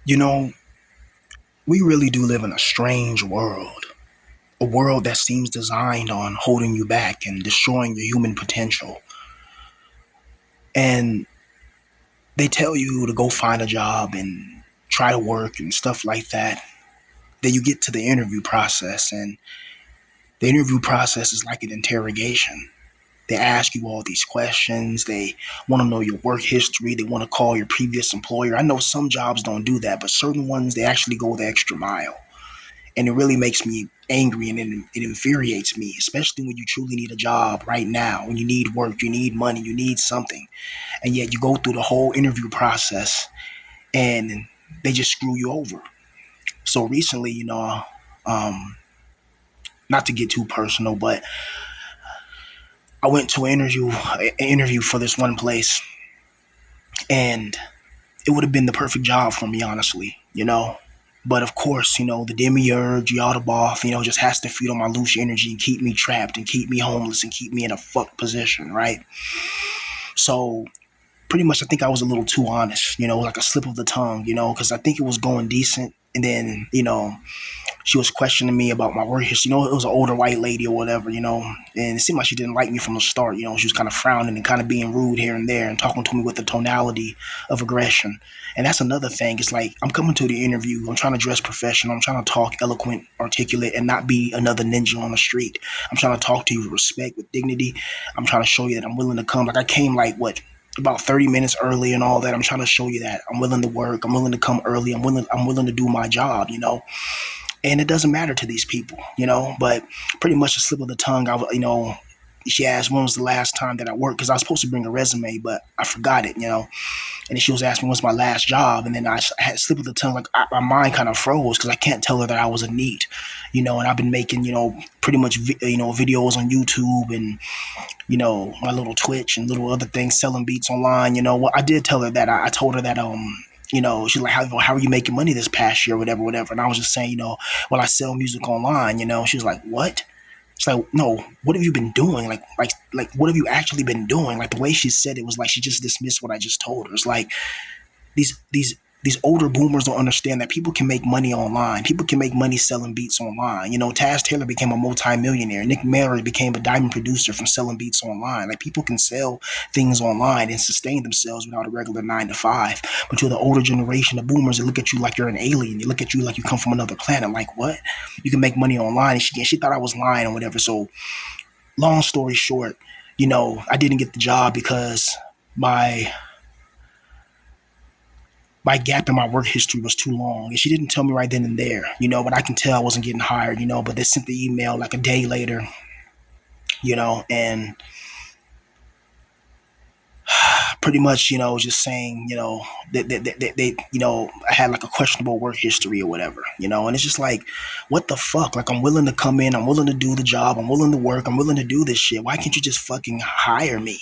You know, we really do live in a strange world. A world that seems designed on holding you back and destroying your human potential. And they tell you to go find a job and try to work and stuff like that. Then you get to the interview process, and the interview process is like an interrogation. They ask you all these questions. They want to know your work history. They want to call your previous employer. I know some jobs don't do that, but certain ones, they actually go the extra mile. And it really makes me angry, and it infuriates me, especially when you truly need a job right now, when you need work, you need money, you need something, and yet you go through the whole interview process and they just screw you over. So recently, um, not to get too personal, but I went to an interview for this one place, and it would have been the perfect job for me, honestly. But of course, the demiurge, Yaldabaoth, just has to feed on my loose energy and keep me trapped and keep me homeless and keep me in a fucked position, right? So pretty much, I think I was a little too honest, like a slip of the tongue, because I think it was going decent. And then, she was questioning me about my work history. It was an older white lady or whatever, and it seemed like she didn't like me from the start. She was kind of frowning and kind of being rude here and there and talking to me with the tonality of aggression. And that's another thing. It's like I'm coming to the interview. I'm trying to dress professional. I'm trying to talk eloquent, articulate, and not be another ninja on the street. I'm trying to talk to you with respect, with dignity. I'm trying to show you that I'm willing to come. Like I came like what about 30 minutes early and all that. I'm trying to show you that I'm willing to work. I'm willing to come early. I'm willing to do my job. And it doesn't matter to these people. But pretty much a slip of the tongue. She asked when was the last time that I worked, because I was supposed to bring a resume, but I forgot it. And then she was asking what's my last job, and then I had a slip of the tongue, like my mind kind of froze because I can't tell her that I was a neat. And I've been making pretty much videos on YouTube and my little Twitch and little other things, selling beats online. Well, I did tell her that. I told her that she's like, how are you making money this past year, whatever, whatever. And I was just saying, well, I sell music online. She was like, what? It's like, no, what have you been doing? Like, what have you actually been doing? Like the way she said it was like she just dismissed what I just told her. It's like these older boomers don't understand that people can make money online. People can make money selling beats online. Taz Taylor became a multimillionaire. Nick Miller became a diamond producer from selling beats online. Like people can sell things online and sustain themselves without a regular 9 to 5. But to the older generation of boomers, they look at you like you're an alien. They look at you like you come from another planet. Like what? You can make money online. And she thought I was lying or whatever. So long story short, I didn't get the job because my my gap in my work history was too long. And she didn't tell me right then and there, but I can tell I wasn't getting hired. But they sent the email like a day later, and pretty much, just saying, I had like a questionable work history or whatever, and it's just like, what the fuck? Like, I'm willing to come in, I'm willing to do the job, I'm willing to work, I'm willing to do this shit. Why can't you just fucking hire me?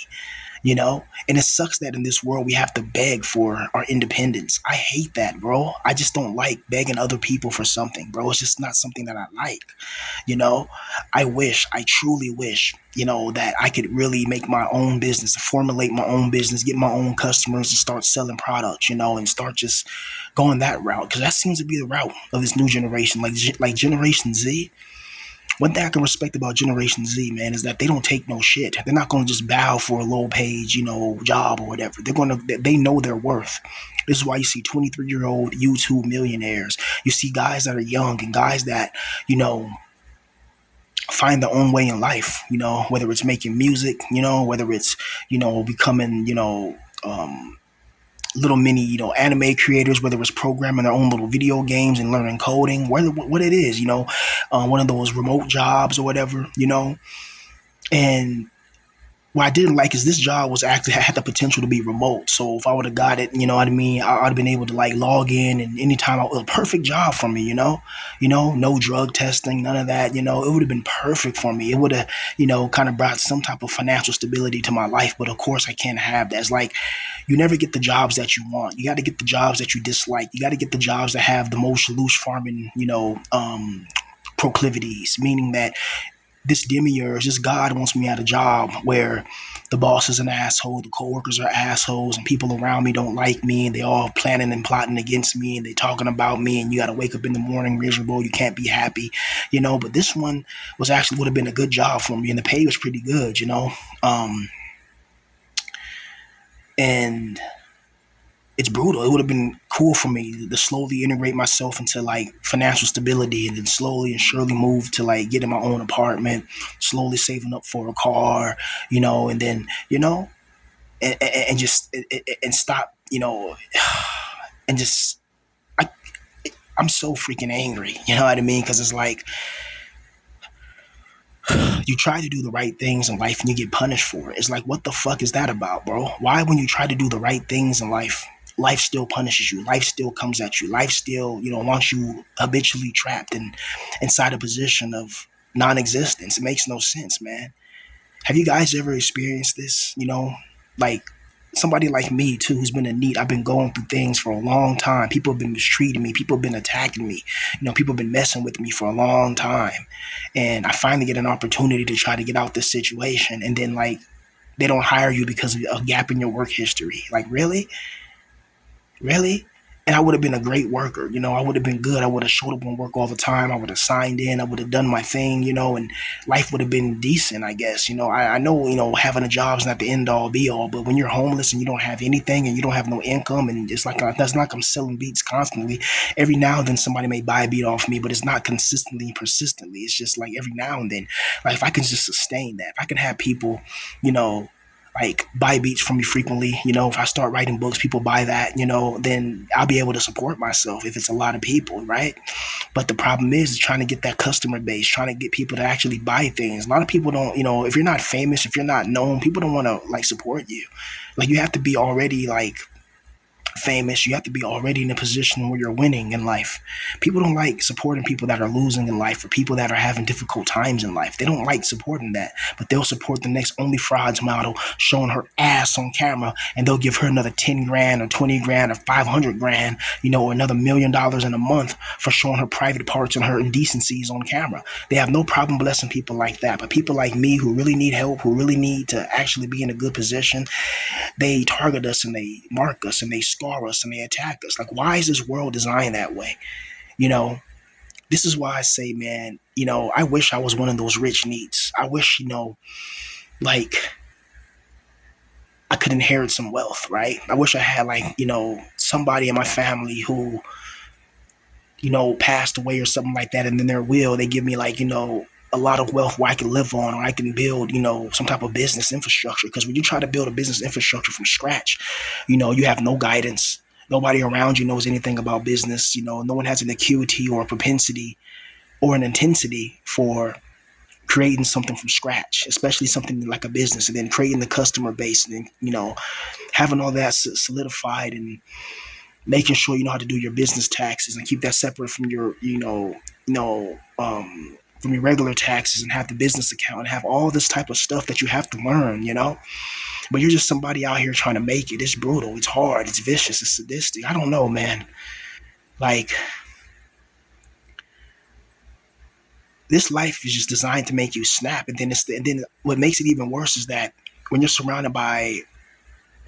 And it sucks that in this world we have to beg for our independence. I hate that, bro. I just don't like begging other people for something, bro. It's just not something that I like. you know I truly wish, that I could really make my own business, formulate my own business, get my own customers, and start selling products, and start just going that route, because that seems to be the route of this new generation, like Generation Z. One thing I can respect about Generation Z, man, is that they don't take no shit. They're not going to just bow for a low page, job or whatever. They know their worth. This is why you see 23-year-old YouTube millionaires. You see guys that are young and guys that, you know, find their own way in life, whether it's making music, whether it's, becoming, little mini, anime creators, whether it's programming their own little video games and learning coding, whether what it is, one of those remote jobs or whatever. And what I didn't like is this job was actually had the potential to be remote. So if I would have got it, you know what I mean, I'd have been able to like log in and anytime it was a perfect job for me. No drug testing, none of that. It would have been perfect for me. It would have, kind of brought some type of financial stability to my life. But of course, I can't have that. It's like you never get the jobs that you want. You got to get the jobs that you dislike. You got to get the jobs that have the most loose farming, proclivities, meaning that this demiurge, this God wants me at a job where the boss is an asshole, the coworkers are assholes, and people around me don't like me, and they all planning and plotting against me, and they talking about me, and you got to wake up in the morning miserable. You can't be happy, you know. But this one was actually would have been a good job for me, and the pay was pretty good, you know. And it's brutal. It would have been cool for me to slowly integrate myself into like financial stability and then slowly and surely move to like getting my own apartment, slowly saving up for a car, you know, and then, you know, and just and stop, you know, and just I I'm so freaking angry, you know what I mean? Because it's like you try to do the right things in life and you get punished for it. It's like, what the fuck is that about, bro? Why, when you try to do the right things in life, life still punishes you? Life still comes at you. Life still, you know, wants you habitually trapped in inside a position of non-existence. It makes no sense, man. Have you guys ever experienced this? You know, like somebody like me too, who's been in need. I've been going through things for a long time. People have been mistreating me. People have been attacking me. You know, people have been messing with me for a long time. And I finally get an opportunity to try to get out this situation. And then like they don't hire you because of a gap in your work history. Like, really? Really? And I would have been a great worker, you know, I would have been good. I would have showed up on work all the time. I would have signed in. I would have done my thing, you know, and life would have been decent, I guess. You know, I know, you know, having a job is not the end all be all, but when you're homeless and you don't have anything and you don't have no income, and it's like, that's not like I'm selling beats constantly. Every now and then somebody may buy a beat off me, but it's not consistently and persistently. It's just like every now and then, like if I can just sustain that, if I can have people, you know, like buy beats from me frequently, you know, if I start writing books, people buy that, you know, then I'll be able to support myself if it's a lot of people, right? But the problem is trying to get that customer base, trying to get people to actually buy things. A lot of people don't, you know, if you're not famous, if you're not known, people don't want to like support you. Like you have to be already like famous, you have to be already in a position where you're winning in life. People don't like supporting people that are losing in life or people that are having difficult times in life. They don't like supporting that, but they'll support the next Only Frauds model showing her ass on camera, and they'll give her another 10 grand or 20 grand or 500 grand, you know, or another $1 million in a month for showing her private parts and her indecencies on camera. They have no problem blessing people like that, but people like me who really need help, who really need to actually be in a good position, they target us and they mark us and they scar us and they attack us. Like, why is this world designed that way? You know, this is why I say, man, you know, I wish I was one of those rich neats. I wish, you know, like I could inherit some wealth, right? I wish I had like, you know, somebody in my family who, you know, passed away or something like that, and then their will, they give me like, you know, a lot of wealth where I can live on, or I can build, you know, some type of business infrastructure. Because when you try to build a business infrastructure from scratch, you know, you have no guidance. Nobody around you knows anything about business. You know, no one has an acuity or a propensity or an intensity for creating something from scratch, especially something like a business, and then creating the customer base, and then, you know, having all that solidified and making sure you know how to do your business taxes and keep that separate from your, from your regular taxes, and have the business account and have all this type of stuff that you have to learn, you know. But you're just somebody out here trying to make it. It's brutal. It's hard. It's vicious. It's sadistic. I don't know, man. Like, this life is just designed to make you snap, and then what makes it even worse is that when you're surrounded by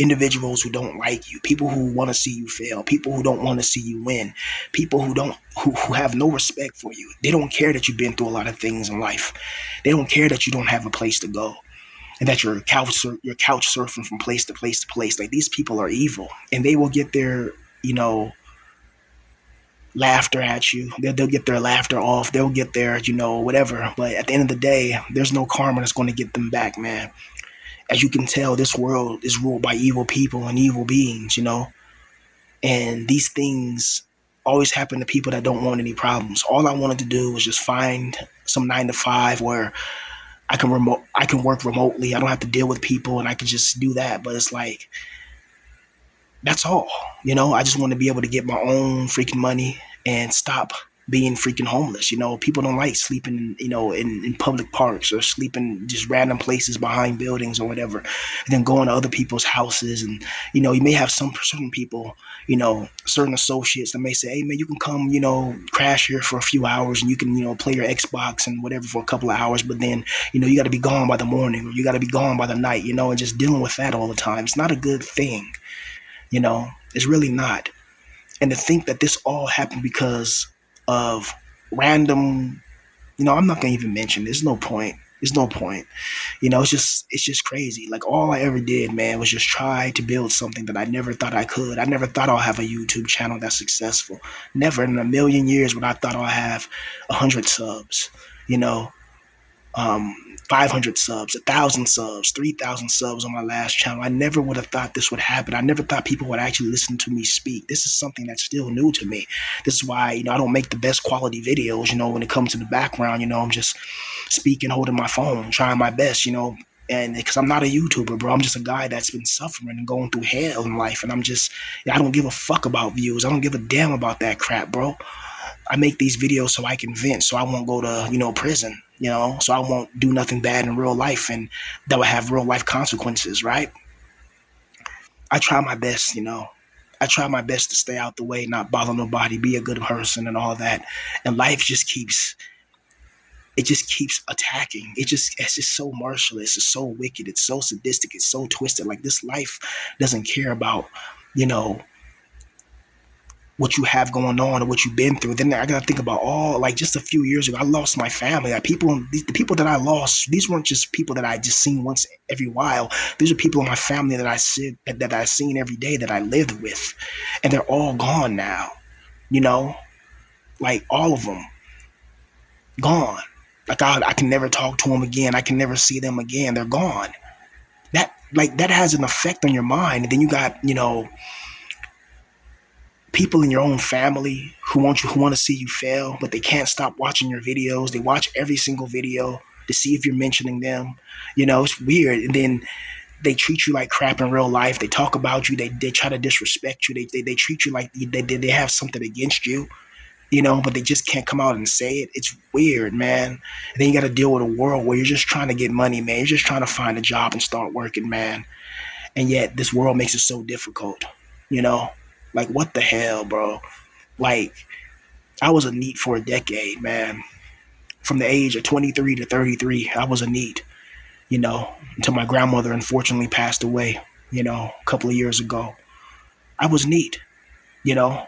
individuals who don't like you, people who want to see you fail, people who don't want to see you win, people who have no respect for you. They don't care that you've been through a lot of things in life. They don't care that you don't have a place to go, and that you're couch surfing from place to place to place. Like, these people are evil, and they will get their, you know, laughter at you. They'll get their laughter off. They'll get their, you know, whatever. But at the end of the day, there's no karma that's going to get them back, man. As you can tell, this world is ruled by evil people and evil beings, you know. And these things always happen to people that don't want any problems. All I wanted to do was just find some 9 to 5 where I can work remotely. I don't have to deal with people, and I can just do that. But it's like, that's all, you know. I just want to be able to get my own freaking money and stop being freaking homeless. People don't like sleeping in public parks or sleeping just random places behind buildings or whatever, and then going to other people's houses. And you may have some certain people, certain associates that may say, hey man, you can come, crash here for a few hours and you can, play your Xbox and whatever for a couple of hours, but then you got to be gone by the morning or you got to be gone by the night, and just dealing with that all the time. It's not a good thing. It's really not. And to think that this all happened because of random, I'm not gonna even mention. There's no point. There's no point. It's just crazy. Like all I ever did, man, was just try to build something that I never thought I could. I never thought I'll have a YouTube channel that's successful. Never in a million years would I thought I'll have 100 subs. You know, 500 subs, 1,000 subs, 3,000 subs on my last channel. I never would have thought this would happen. I never thought people would actually listen to me speak. This is something that's still new to me. This is why, I don't make the best quality videos, when it comes to the background, I'm just speaking, holding my phone, trying my best, and because I'm not a YouTuber, bro. I'm just a guy that's been suffering and going through hell in life. And I don't give a fuck about views. I don't give a damn about that crap, bro. I make these videos so I can vent, so I won't go to, prison, so I won't do nothing bad in real life and that will have real life consequences, right? I try my best, I try my best to stay out the way, not bother nobody, be a good person and all that. And life just keeps attacking. It's just so merciless. It's so wicked. It's so sadistic. It's so twisted. Like this life doesn't care about, you know, what you have going on or what you've been through. Then I gotta think about like just a few years ago, I lost my family. Like the people that I lost, these weren't just people that I just seen once every while. These are people in my family that I seen every day, that I lived with, and they're all gone now. You know, like all of them gone. Like I can never talk to them again. I can never see them again. They're gone. That has an effect on your mind. And then you got people in your own family who want to see you fail, but they can't stop watching your videos. They watch every single video to see if you're mentioning them. It's weird. And then they treat you like crap in real life. They talk about you. They try to disrespect you. They treat you like they have something against you. But they just can't come out and say it. It's weird, man. And then you got to deal with a world where you're just trying to get money, man. You're just trying to find a job and start working, man. And yet this world makes it so difficult, you know? Like, what the hell, bro? Like, I was a NEET for a decade, man. From the age of 23 to 33, I was a NEET, until my grandmother unfortunately passed away, a couple of years ago. I was NEET, you know?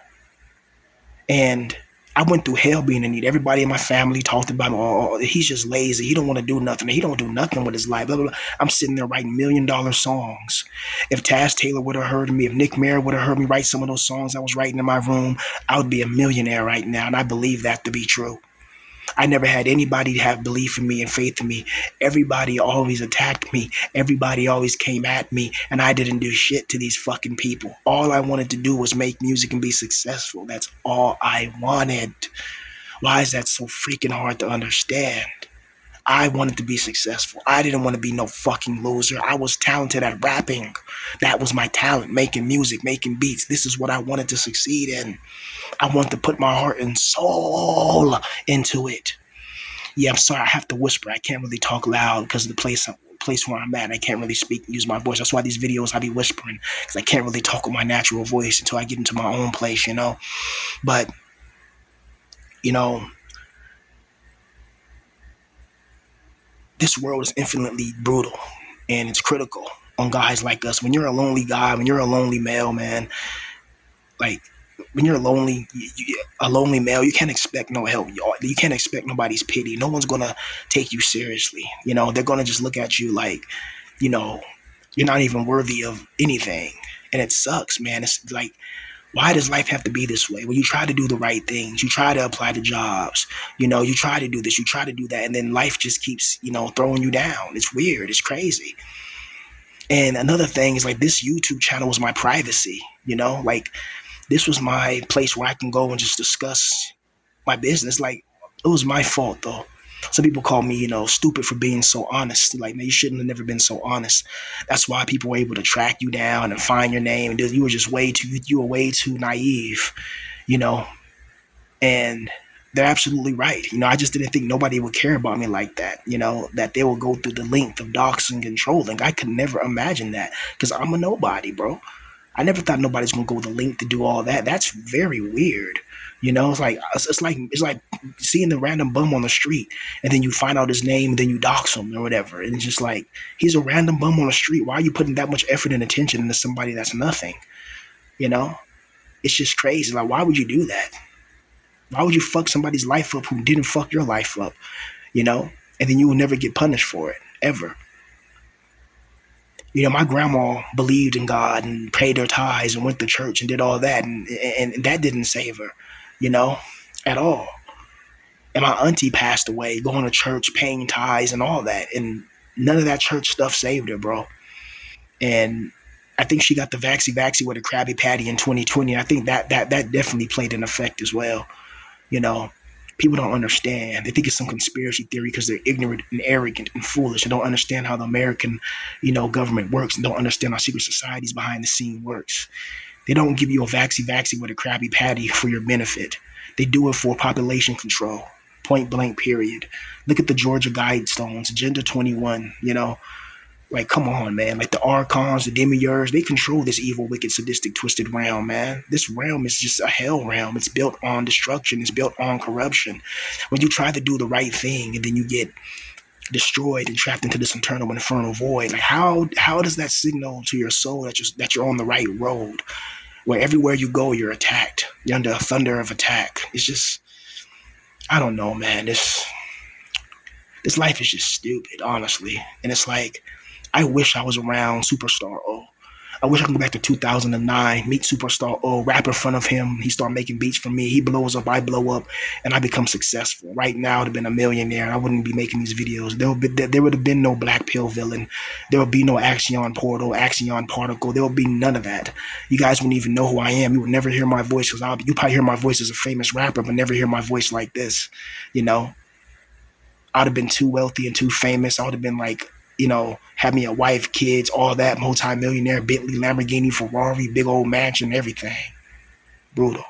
And I went through hell being a NEET. Everybody in my family talked about, oh, he's just lazy. He don't want to do nothing. He don't do nothing with his life. Blah, blah, blah. I'm sitting there writing $1 million songs. If Taz Taylor would have heard me, if Nick Mayer would have heard me write some of those songs I was writing in my room, I would be a millionaire right now. And I believe that to be true. I never had anybody have belief in me and faith in me. Everybody always attacked me. Everybody always came at me, and I didn't do shit to these fucking people. All I wanted to do was make music and be successful. That's all I wanted. Why is that so freaking hard to understand? I wanted to be successful. I didn't want to be no fucking loser. I was talented at rapping. That was my talent, making music, making beats. This is what I wanted to succeed in. I want to put my heart and soul into it. Yeah, I'm sorry. I have to whisper. I can't really talk loud because of the place where I'm at. I can't really speak and use my voice. That's why these videos I be whispering, because I can't really talk with my natural voice until I get into my own place, But, this world is infinitely brutal and it's critical on guys like us. When you're a lonely guy, when you're a lonely male, man, like, when you're a lonely male, you can't expect no help. You can't expect nobody's pity. No one's gonna take you seriously. They're gonna just look at you like, you're not even worthy of anything. And it sucks, man. It's like, why does life have to be this way? When you try to do the right things, you try to apply to jobs, you try to do this, you try to do that, and then life just keeps, throwing you down. It's weird. It's crazy. And another thing is, like, this YouTube channel was my privacy, like, this was my place where I can go and just discuss my business. Like, it was my fault, though. Some people call me, stupid for being so honest. Like, man, you shouldn't have never been so honest. That's why people were able to track you down and find your name. And you were way too naive, And they're absolutely right. You know, I just didn't think nobody would care about me like that. You know, that they will go through the length of doxing and trolling. I could never imagine that because I'm a nobody, bro. I never thought nobody's gonna go the length to do all that. That's very weird. You know, it's like seeing the random bum on the street, and then you find out his name, and then you dox him or whatever. And it's just like he's a random bum on the street. Why are you putting that much effort and attention into somebody that's nothing? You know, it's just crazy. Like, why would you do that? Why would you fuck somebody's life up who didn't fuck your life up? You know, and then you will never get punished for it ever. You know, my grandma believed in God and paid her tithes and went to church and did all that, and that didn't save her, you know, at all. And my auntie passed away, going to church, paying tithes and all that, and none of that church stuff saved her, bro. And I think she got the vaxy with a Krabby Patty in 2020. I think that definitely played an effect as well. You know, people don't understand. They think it's some conspiracy theory because they're ignorant and arrogant and foolish and don't understand how the American, government works and don't understand how secret societies behind the scene works. They don't give you a vaxy with a Krabby Patty for your benefit. They do it for population control. Point blank, period. Look at the Georgia Guidestones, Agenda 21, Like, come on, man. Like the archons, the demiurge, they control this evil, wicked, sadistic, twisted realm, man. This realm is just a hell realm. It's built on destruction. It's built on corruption. When you try to do the right thing and then you get destroyed and trapped into this eternal infernal void, like how does that signal to your soul that you're on the right road? Where everywhere you go, you're attacked. You're under a thunder of attack. It's just, I don't know, man. This life is just stupid, honestly. And it's like, I wish I was around Superstar O. I wish I could go back to 2009, meet Superstar O, rap in front of him. He start making beats for me. He blows up, I blow up, and I become successful. Right now, I'd have been a millionaire. I wouldn't be making these videos. There would have been no Black Pill villain. There would be no Axion Portal, Axion Particle. There would be none of that. You guys wouldn't even know who I am. You would never hear my voice because you probably hear my voice as a famous rapper, but never hear my voice like this, I'd have been too wealthy and too famous. I would have been like, had me a wife, kids, all that, multi-millionaire, Bentley, Lamborghini, Ferrari, big old mansion, everything. Brutal.